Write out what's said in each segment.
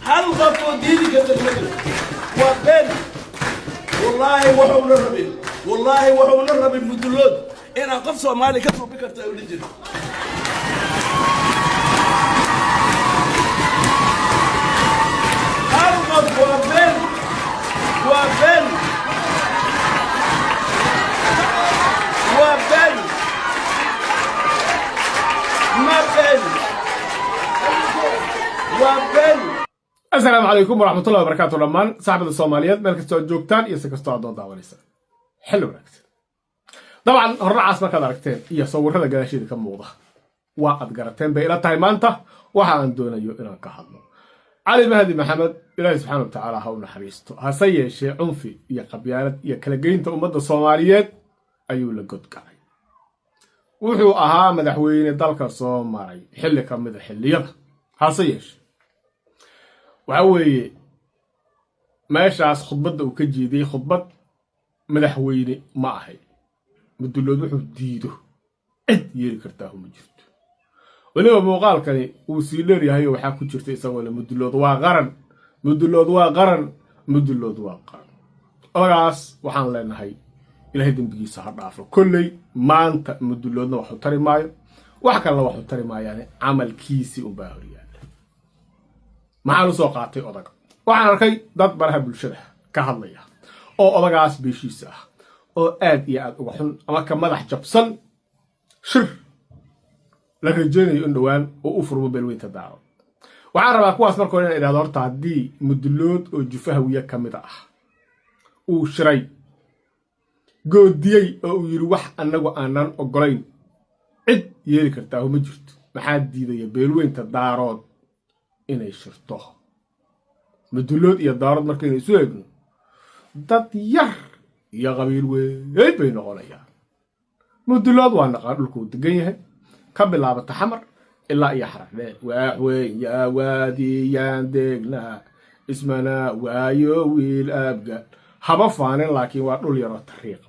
هل غطوا ديني قد المجلس وبين والله وحول الربيع والله وحول الربيع مدلود إن أقف صومالي كتبوا بكرة ولجل هل غطوا وبين وبين وبين ما بين وبين. السلام عليكم ورحمة الله وبركاته. لمان صاحب الصوماليات ملك جوجتان يسكستوا عدون داوليسا حلو ركت طبعا الرعاس ما كان ركتين يا صور هذا قلاشيد كم موضة واحد قرتين بإلى تايمانته وحان دون إلى كحضنه علي مهدي محمد إلهي سبحانه وتعالى هون حريسته هسيء شيء عنفي يا قبيلة يا كلاجين تأمد الصوماليات أيو لقد كاي وحو أها مدحوين دالك الصومالي حل كم مدح حليض هسيش وعوي ماشاس خطبته وكجيدي خطبة مدحويني ما هي مدلود وحو ديدو عد يري كرتاه مجرد ولما موقال كان وسيلر يهي وحا كجرتي اسغو مدلود waa qaran مدلود waa qaran مدلود waa qaran ogaas waxaan leenahay ilaahay dambigiisa ha dhaafo kullay maanta mudloodna wax u tari maayo wax kale wax u tari maayaan amalkiisi u baahriyaa maxaa soo qaatay odaga waxaan arkay dad baraha bulshada ka hadlaya oo odagaas beeshiisa ah oo aad iyo aad uga xun ama ka madax jabsan shir la rajaynayo in dhawaan oo u furmo beelweynta daaro waxaan rabaa kuwaas markoo inaan idhaahdo horta haddii mudlood oo jufahawiya ka mid ah uu shiray goodiyey oo uu yiri wax anagu aanan ogolayn cid yeeli kartaa ma jirto maxaa diidaya beelweynta daarood inay shirto mudlood iyo daarood markay isu eegno dad yar iyo qabiil weyn bay noqonayaan mudlood waa naqaan dhulku degan yahay ka bilaabata xamar ilaa iyo xaraqdee waaweyn yaa waadiyaan degna ismana waayo wiil abga haba faanin laakiin waa dhul yaroo tariiq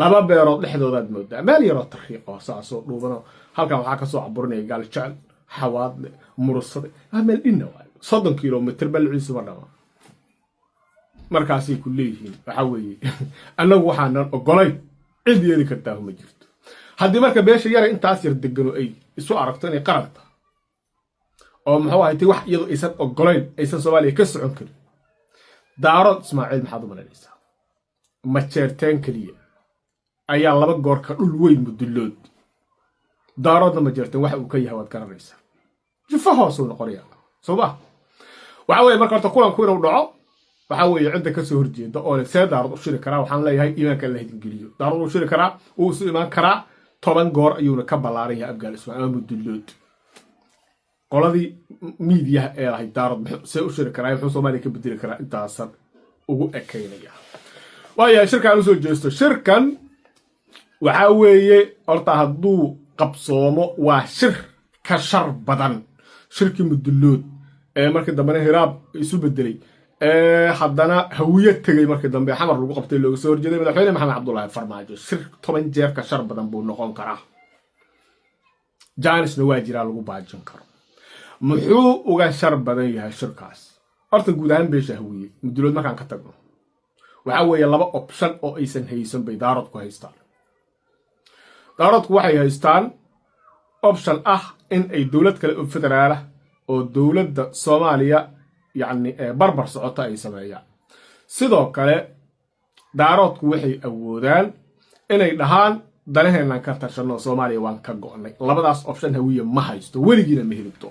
laba beerood dhexdoodaad moodaa meel yaroo tariiq oo saasoo dhuubano halkan waxaa kasoo caburinaya gaal jecel xawaadle murusade meel dhinna waayo 30 kilomitir balciisu ma dhama markaasay ku leeyihiin waxa weeye annagu waxaanan ogolayn cid yeeli kartaa ma jirto haddii marka beesha yara intaas yar degano ay isu aragto inay qaranta oo muxuu ahayd wax iyadoo aysan ogolayn aysan Soomaaliya ka socon karin daarood Ismaaciil maxaad u malaynaysaa ma jeerteen kaliya ayaa laba goor ka dhul weyn mudlood daaroodna ma jeerteen waxa uu ka yahay waad garanaysaa jufa hoos uu noqonayaa Soomaa waxa weeye marka horta kulanku inuu dhaco waxa weeye cidda ka soo horjeeda oo le see daarood u shiri karaa waxaan leeyahay iimaanka la hidin geliyo daarood u shiri karaa uu isu imaan karaa 10 goor ayuuna ka balaaran yahay abgaal Ismaaciil mudlood qoladii media ee ahay daarood see u shiri karaa wuxuu Soomaaliya ka bedeli karaa intaasan ugu ekeynaya waayahay shirkan u soo jeesto shirkan waxa weeye horta hadduu qabsoomo waa shir ka shar badan shirkii mudlood ee markii dambe hiraab isu bedelay haddana hawiye tagay markii dambe xamar lagu qabtay looga soo horjeeday madaxweyne maxamed cabdullaahi farmaajo shir 10 jeer ka shar badan buu noqon karaa jaanisna waa jiraa lagu baajin karo muxuu uga shar badan yahay shirkaas horta guud ahaan beesha hawiye mudlood markaan ka tagno waxa weeye laba option oo aysan haysan bay daarood ku haystaan daaroodku waxay haystaan option ah in ay dawlad kale oo federaal ah oo dawladda Soomaaliya يعني بربر سقطة أي سمايا sidoo kale daaroodku waxay awoodaan inay dhahaan danaheena ka tarshano Soomaaliya waan ka go'nay labadaas option hawiye ma haysto weligiina ma helibto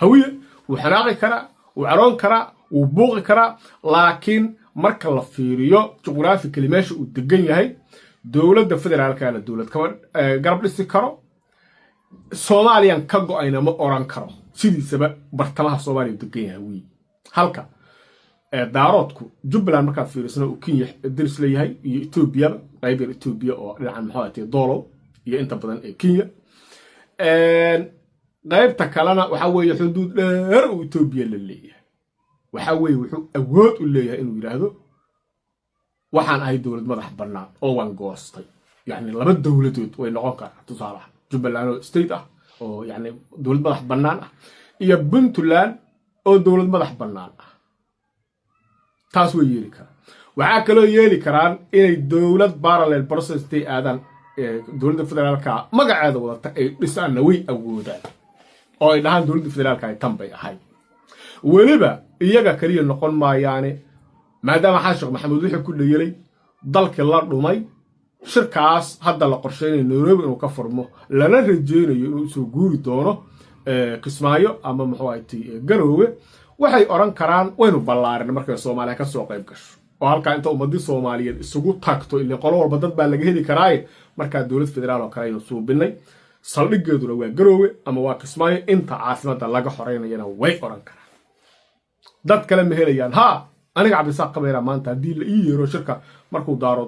hawiye uu xanaaqi kara uu caroon kara uu buuqi kara laakiin marka la fiiriyo juqraafikali meesha uu degan yahay dawladda federaalka la dawlad ka garab dhisi karo Soomaaliyan ka go'ayna ma oran karo sidiisaba bartamaha Soomaaliya degan yahay hawiye halka daaroodku Jubbaland marka fiirisna uu Kenya diris leeyahay iyo Ethiopia qayb Ethiopia oo dhinacan maxaatay doolow iyo inta badan ee Kenya qaybta kalena waxa weeye xuduud dheer oo Ethiopia la leeyahay waxa weeye wuxuu awood u leeyahay inuu yiraahdo waxaan ahay dawlad madax bannaan oo waan goostay yani laba dawladood way noqon karaan tusaalaha Jubbaland oo state ah oo yani dawlad madax bannaan ah iyo Puntland oo dowlad madax bannaan ah taas way yeeli karaan waxaa kaloo yeeli karaan inay dowlad parallel process tay aadaan dowladda federaalka magaceeda wadata ay dhisaanna way awoodaan oo ay dhahaan dowladda federaalka ay tan bay ahayd weliba iyaga kaliya noqon maayaane maadaama xaashiq maxamuud wixii ku dhayelay dalkii la dhumay shirkaas hadda la qorsheynayo Nairobi inuu ka furmo lana rajeynayo inuu soo guuri doono Kismaayo ama muxuu ahayti Garowe waxay oran karaan waynu ballaarin markay Soomaaliya ka soo qayb gasho oo halka inta ummadii Soomaaliyeed isugu tagto ilaa qolo walba dad baa laga heli karaa marka dowlad federaal oo kale ay soo binay saldhigeeduna waa Garowe ama waa Kismaayo inta caasimada laga xoreynayna way oran karaan dad kale ma helayaan ha aniga Cabdisaaq Qabeera maanta hadii la ii yeero shirka markuu daaro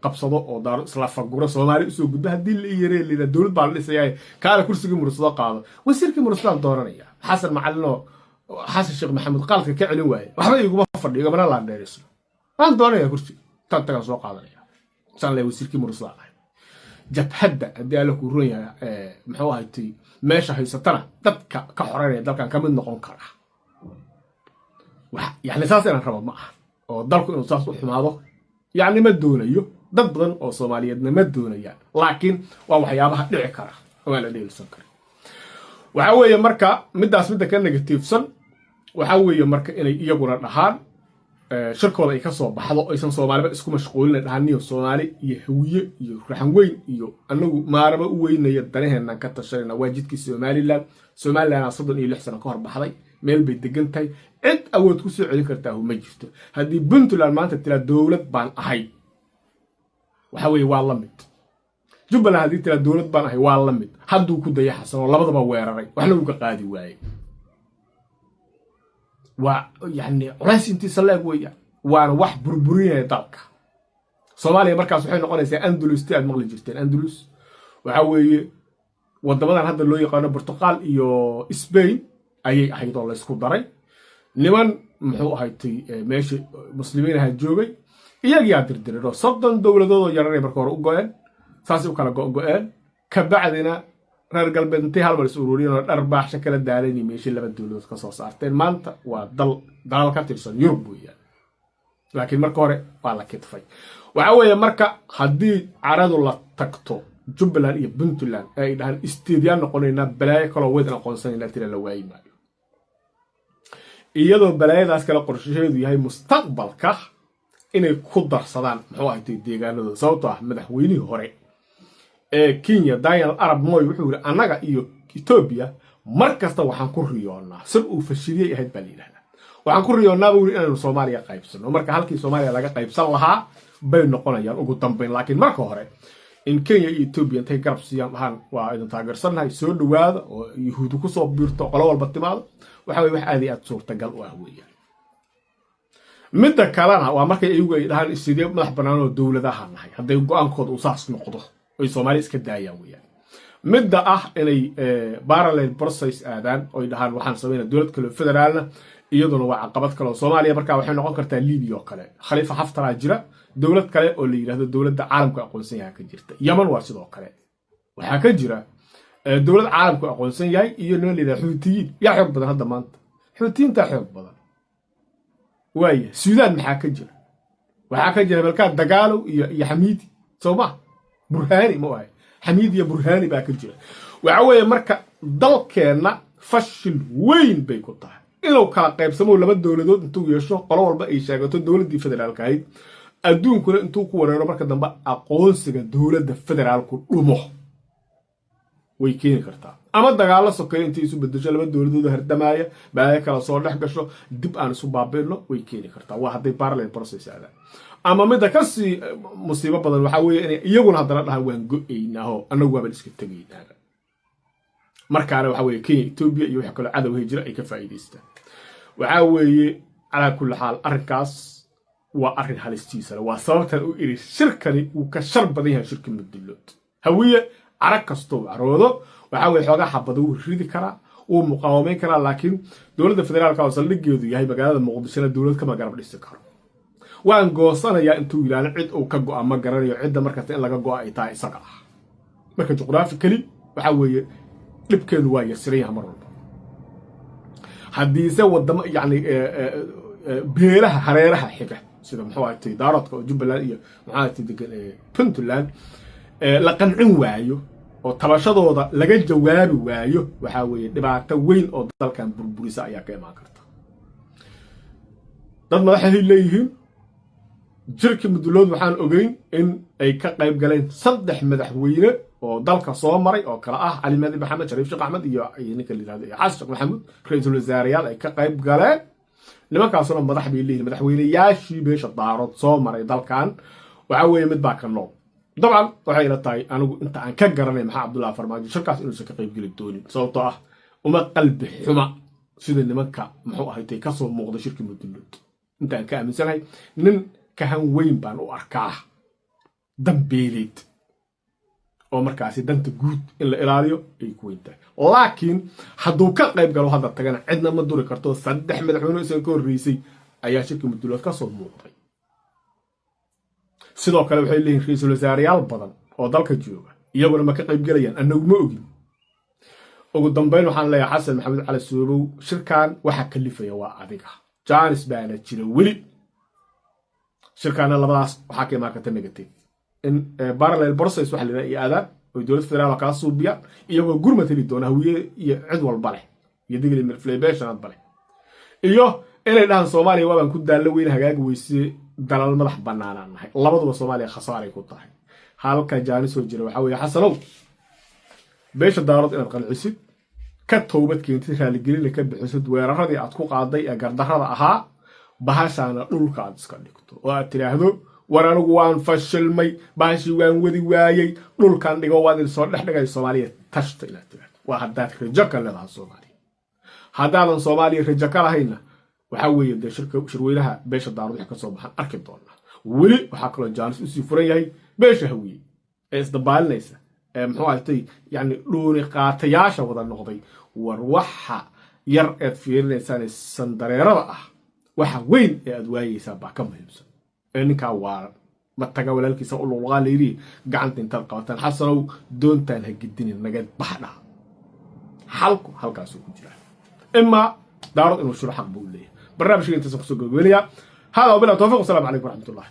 qabsado oo daaro isla faguro Soomaali soo gudba hadii la ii yeeray leeyahay dowlad baa la dhisayay kaala kursiga mursado qaado wasiirkii mursado dooranaya xasan macalino xasan sheekh maxamed qaalka ka celin waayay waxba iguma fadhiyo mana la dheerisno aan doonaya kursi taantaga soo qaadanaya san leh wasiirkii mursado jabhadda hadii la ku roon yahay muxuu ahayti meesha haysatana dadka ka xoreynaya dalkan ka mid noqon kara يعني ساسنا ربما ما أو ضلكوا إنه ساس وحماضه يعني ما دونيو ضد بدن أو صوماليين ما دونيا لكن وحيابها دعكرة ولا ديل سكر وحوي مركا مداس مدة كان نيجاتيف سن وحوي مركا إن يجور النهار شركة ولا يكسر بحضو أيضا صومالي بس كم مشغولين الهني والصومالي يهوي يرحموين يو أنه ما ربوا وين يدريه إن كتشرنا واجد كسومالي لا سومالي أنا صدق إلى حسن كهر بحضي meel bay degantahay cid awood ku soo celin kartaa ma jirto hadii Puntland maanta tira dawlad baan ahay waxa weey waa la mid Jubbaland hadii tira dawlad baan ahay waa la mid haduu ku dayax xasan oo labadaba weeraray waxna uu ka qaadi waayay waa yani culays intii salaag weeyaa waana wax burburinaya dalka Soomaaliya markaas waxay noqonaysaa Andalus tii aad maqli jirteen Andalus waxa weeye wadamadan hadda loo yaqaan Portugal iyo Spain ayay ahayd oo la isku daray niman muxuu ahayti meesha muslimiin ah joogay iyaga dirdirado soddon dawladood yaray markii hore u go'een saasi u kala go'een ka bacdina reer galbeed intii hal mar is ururiyeen oo dharbaax kala daaleen meesha laba dawladood ka soo saarteen maanta waa dal ka tirsan Yurub weeyaan laakiin markii hore waa la kitfay waxa weeye marka hadii caradu la tagto Jubbaland iyo Puntland ay dhahan istiidiyaan noqonayna balaayo kala weyn aqoonsanayna tira la waayay iyadoo balaayadaas kala qorshaheedu yahay mustaqbalka inay ku darsadaan muxuu ahayd deegaanada sababtoo ah madaxweynihii hore ee Kenya Daniel Arap Moi wuxuu yiri anaga iyo Ethiopia markasta waxaan ku riyoonaa sir uu fashiliyay ahayd baliilana waxaan ku riyoonaa buu inaan Soomaaliya qaybsano marka halkii Soomaaliya laga qaybsan lahaa bay noqonayaan ugu dambeyn laakiin marka hore in Kenya iyo Ethiopia intay garab siiyaan lahaan waa idin taageersanahay soo dhawaada oo Yahuud ku soo biirto qolo walba timaado waxa way wax aad iyo aad suurtagal u ah weeyaan midda kalena waa markay iyagu ay dhahaan sidee madax bannaan oo dawladaha nahay haday go'aankooda u saas noqdo oo Soomaaliya iska daayaan weeyaan midda ah inay parallel process aadaan oo dhahaan waxaan sameeynaa dawlad kale federaalna iyaduna waa caqabad kale oo Soomaaliya marka waxay noqon kartaa Liibiya oo kale Khalifa Haftar jira dawlad kale oo la yiraahdo dawladda caalamka aqoonsan yahay ka jirta Yemen waa sidoo kale waxa ka jira dawlad caalamka aqoonsan yahay iyo noo leedahay Xuutiyiin yaa xoog badan hadda maanta Xuutiyiinta xoog badan waaya Suudaan maxaa ka jira waxa ka jira balka dagaalo iyo Xamiidi Sooma Burhani ma waay Xamiidi iyo Burhani baa ka jira waxa weeye marka dalkeena fashil weyn bay ku tahay inuu kala qaybsamo laba dawladood intuu yeesho qolo walba ay sheegato dawladii federaalka ahayd adduunkuna intuu ku wareero marka dambe aqoonsiga dawladda federaalku dhumo way keeni kartaa ama dagaalo sokeey intii isu bedesho laba dawladood hardamaaya baa kala soo dhex gasho dib aan isu baabeeno way keeni kartaa waa haday parallel process aada ama mid ka si musiibo badan waxa weeye in iyaguna hadana dhahan waan go'eynaa anagu waa iska tageynaa markaana waxa weeye Kenya Ethiopia iyo waxa kale cadow hijra ay ka faa'iideystaan waxa weeye ala kulli xaal arkaas waa arin halistiisa waa sababta uu iri shirkani uu ka shar badan yahay shirka Midlood hawiye arag kasto aroodo waxa way xogaa xabado uu ridi kara uu muqaawameyn kara laakiin dawladda federaalka oo saldhigeedu yahay magaalada Muqdisho dawlad kama garab dhisi karo waan goosanaya intuu ilaalin cid uu ka go'aamo garanayo cidda markaas in laga go'o ay tahay isaga marka juqraafikali waxa weeye dhibkeedu waa yasriyaha mar walba haddii se wadamo yani beelaha hareeraha xiga sida muxuu ahaatay daaroodka oo jubbaland iyo muxuu ahaatay degan puntland la qancin waayo oo tabashadooda laga jawaabi waayo waxaa weeye dhibaato weyn oo dalkan burburisa ayaa ka imaan karta dad madaxay leeyihiin jirkii mudulood waxaan ogeyn in ay ka qayb galeen 3 madaxweyne oo dalka soo maray oo kala ah Ali Mahdi Maxamed Shariif Sheekh Axmed iyo ninka la yiraahdo Xasan Sheekh Maxamuud ra'iisul wasaarayaal ay ka qayb galeen nimankaasuna madax bay leeyihiin madaxweynayaashii beesha daarood soo maray dalkan waxa weeye mid baa ka nool dabcan waxay ila tahay anigu inta aan ka garanay maxaa Cabdullaahi Farmaajo shirkaas inuu ka qayb gali doonin sababtoo ah uma qalbi xuma sida nimanka muxuu ahaatay ka soo muuqda shirkii mudulood inta aan ka aaminsanahay nin kahan weyn baan u arkaa dambeelid oo markaasi danta guud in la ilaaliyo ay ku weyn tahay laakiin hadduu ka qayb galo hadda tagana cidna ma duri karto 3 madaxweyne isoo ka horreysay ayaa shirkii mudulood ka soo muuqday sidoo kale waxay leeyihiin ra'iisul wasaarayaal badan oo dalka jooga iyaguna ma ka qayb galayaan anagu ma ogin ugu dambeyn waxaan leeyahay Xasan Maxamed Cali Suubow shirkan waxa kalifaya waa adiga jaanis baana jira weli shirkana labadaas waxa ka imaanka negative in parallel process waxa la yiraahdaa oo dowladda federaalka ka suubiya iyagoo gurmad heli doona hawiye iyo cid walba leh iyo digli inflation bale iyo inay dhahan Soomaaliya waan ku daalo weyn hagaag weysi dalal madax banaanaan nahay labaduba Soomaaliya khasaaray ku tahay halka jaanis oo jira waxa weeye Xasanow beesha daarood inaad qalcisid ka toobad keentay raali gelin ka bixisid weeraradii aad ku qaaday ee gardarrada ahaa bahashana dhulka aad iska dhigto oo aad tiraahdo war anigu waan fashilmay bahashi waan wadi waayay dhulkan dhigo waad soo dhexdhigay Soomaaliya tashta ila tiraahdo waa haddaad rajo ka leedahay Soomaaliya haddaadan Soomaaliya rajo ka lahayna waxa weeye de shirweynaha beesha daarood ka soo baxan arki doona weli waxa kale jaanis u sii furan yahay beesha hawiye ee isdabaalinaysa muxuu ahaatay yani dhuuni qaatayaasha wada noqday war waxa yar eed fiirinaysaan sandareerada ah waxa weyn ee aad waayeysaa baa ka muhiimsan ninka waa ma taga walaalkiisa u luqaa leeyri gacanta intaad qabataan Xasanow doontaan ha gidinin naga baxda halku halkaas ku jira imma daarood inuu shuru xaq buu leeyahay barnaamijka inta soo gudbinaya hada وبالله توفيق والسلام عليكم ورحمة الله